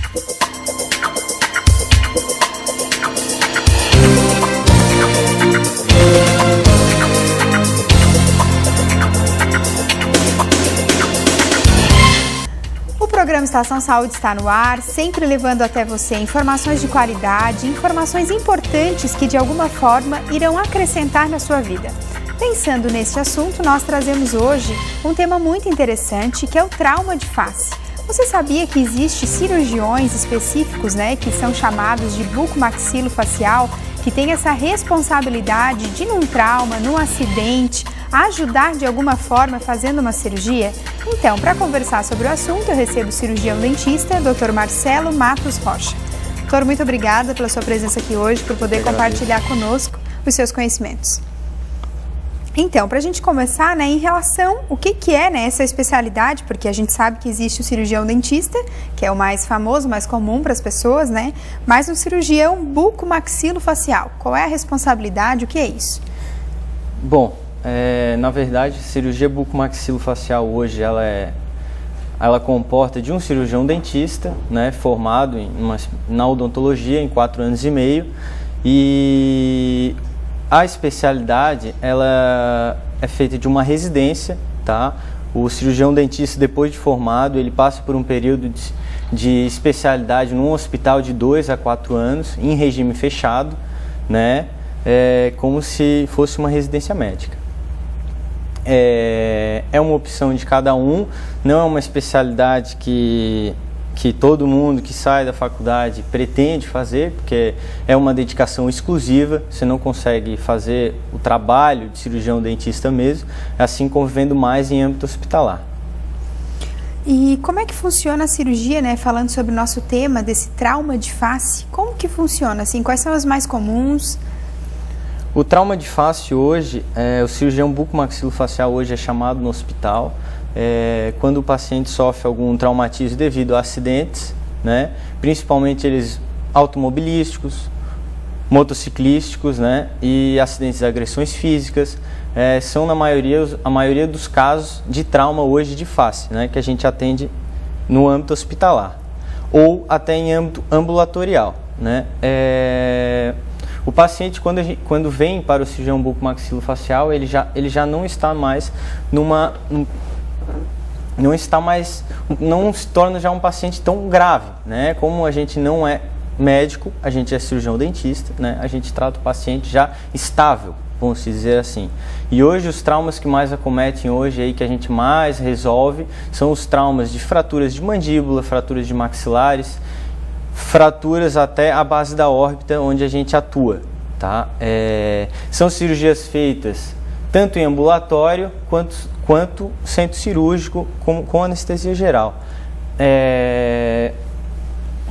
O programa Estação Saúde está no ar, sempre levando até você informações de qualidade, informações importantes que de alguma forma irão acrescentar na sua vida. Pensando neste assunto, nós trazemos hoje um tema muito interessante, que é o trauma de face. Você sabia que existem cirurgiões específicos, que são chamados de bucomaxilofacial, que tem essa responsabilidade de, num trauma, num acidente, ajudar de alguma forma fazendo uma cirurgia? Então, para conversar sobre o assunto, eu recebo o cirurgião dentista, Dr. Marcelo Matos Rocha. Doutor, muito obrigada pela sua presença aqui hoje, por poder compartilhar conosco os seus conhecimentos. Então, para a gente começar, em relação o que é essa especialidade, porque a gente sabe que existe o cirurgião dentista, que é o mais famoso, mais comum para as pessoas, mas o cirurgião bucomaxilofacial, qual é a responsabilidade, o que é isso? Bom, na verdade, a cirurgia bucomaxilofacial hoje ela comporta de um cirurgião dentista, formado na odontologia em 4 anos e meio, e a especialidade ela é feita de uma residência, tá? O cirurgião dentista, depois de formado, ele passa por um período de especialidade num hospital de 2 a 4 anos, em regime fechado, como se fosse uma residência médica. É uma opção de cada um, não é uma especialidade que todo mundo que sai da faculdade pretende fazer, porque é uma dedicação exclusiva, você não consegue fazer o trabalho de cirurgião dentista mesmo, assim convivendo mais em âmbito hospitalar. E como é que funciona a cirurgia, falando sobre o nosso tema desse trauma de face, como que funciona, quais são as mais comuns? O trauma de face hoje, o cirurgião bucomaxilofacial hoje é chamado no hospital, quando o paciente sofre algum traumatismo devido a acidentes, principalmente eles automobilísticos, motociclísticos, e acidentes de agressões físicas, são a maioria dos casos de trauma hoje de face, que a gente atende no âmbito hospitalar, ou até em âmbito ambulatorial, O paciente, quando vem para o cirurgião bucomaxilofacial, ele já não está mais não se torna já um paciente tão grave, Como a gente não é médico, a gente é cirurgião dentista, a gente trata o paciente já estável, vamos dizer assim. E hoje os traumas que mais acometem hoje, que a gente mais resolve, são os traumas de fraturas de mandíbula, fraturas de maxilares, fraturas até a base da órbita, onde a gente atua, tá? São cirurgias feitas tanto em ambulatório quanto centro cirúrgico com anestesia geral.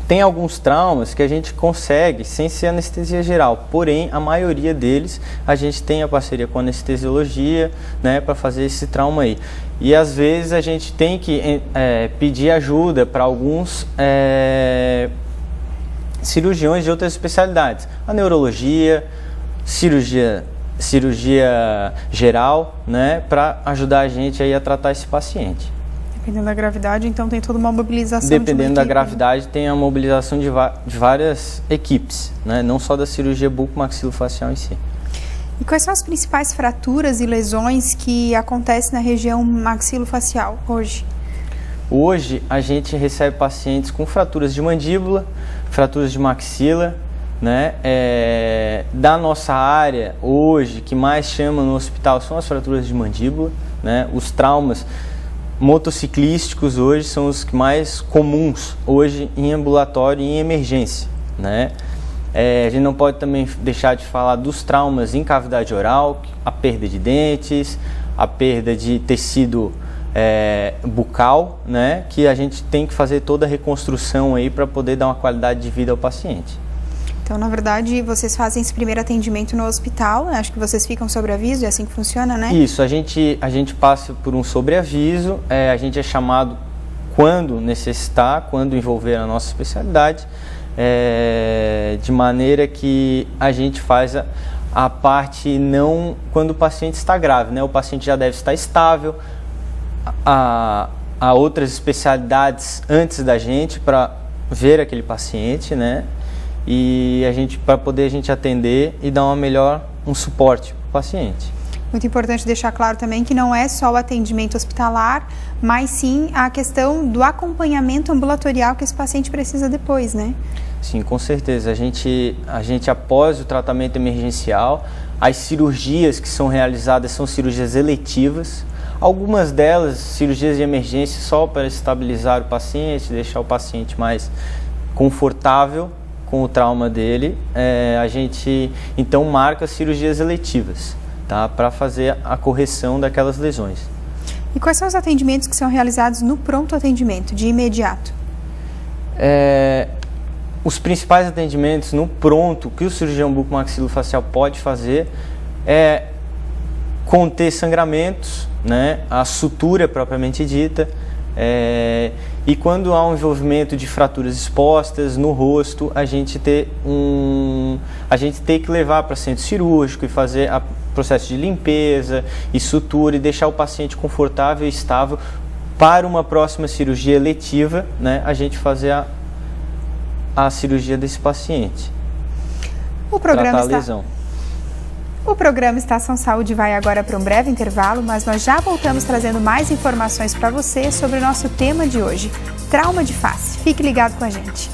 Tem alguns traumas que a gente consegue sem ser anestesia geral, porém a maioria deles a gente tem a parceria com a anestesiologia, para fazer esse trauma aí. E às vezes a gente tem que pedir ajuda para alguns cirurgiões de outras especialidades, a neurologia, cirurgia geral, para ajudar a gente aí a tratar esse paciente. Dependendo da gravidade, então tem toda uma mobilização. Dependendo da gravidade, tem a mobilização de várias equipes, não só da cirurgia bucomaxilofacial em si. E quais são as principais fraturas e lesões que acontecem na região maxilofacial hoje? Hoje a gente recebe pacientes com fraturas de mandíbula, fraturas de maxila, da nossa área hoje, que mais chama no hospital são as fraturas de mandíbula, os traumas motociclísticos hoje são os que mais comuns hoje em ambulatório e em emergência, a gente não pode também deixar de falar dos traumas em cavidade oral, a perda de dentes, a perda de tecido bucal, que a gente tem que fazer toda a reconstrução aí para poder dar uma qualidade de vida ao paciente. Então, na verdade, vocês fazem esse primeiro atendimento no hospital, acho que vocês ficam sobre aviso, é assim que funciona, Isso, a gente passa por um sobreaviso, a gente é chamado quando necessitar, quando envolver a nossa especialidade, de maneira que a gente faz a parte não quando o paciente está grave, o paciente já deve estar estável, a outras especialidades antes da gente para ver aquele paciente, né? E para poder a gente atender e dar um suporte para o paciente. Muito importante deixar claro também que não é só o atendimento hospitalar, mas sim a questão do acompanhamento ambulatorial que esse paciente precisa depois, né? Sim, com certeza. A gente após o tratamento emergencial, as cirurgias que são realizadas são cirurgias eletivas. Algumas delas, cirurgias de emergência só para estabilizar o paciente, deixar o paciente mais confortável com o trauma dele. A gente então marca cirurgias eletivas, tá, para fazer a correção daquelas lesões. E quais são os atendimentos que são realizados no pronto atendimento, de imediato? Os principais atendimentos no pronto que o cirurgião bucomaxilofacial pode fazer é conter sangramentos, né, a sutura propriamente dita, e quando há um envolvimento de fraturas expostas no rosto, a gente tem que levar para centro cirúrgico e fazer o processo de limpeza e sutura e deixar o paciente confortável e estável para uma próxima cirurgia eletiva, né, a gente fazer a cirurgia desse paciente. Tratar a lesão. O programa Estação Saúde vai agora para um breve intervalo, mas nós já voltamos trazendo mais informações para você sobre o nosso tema de hoje, trauma de face. Fique ligado com a gente.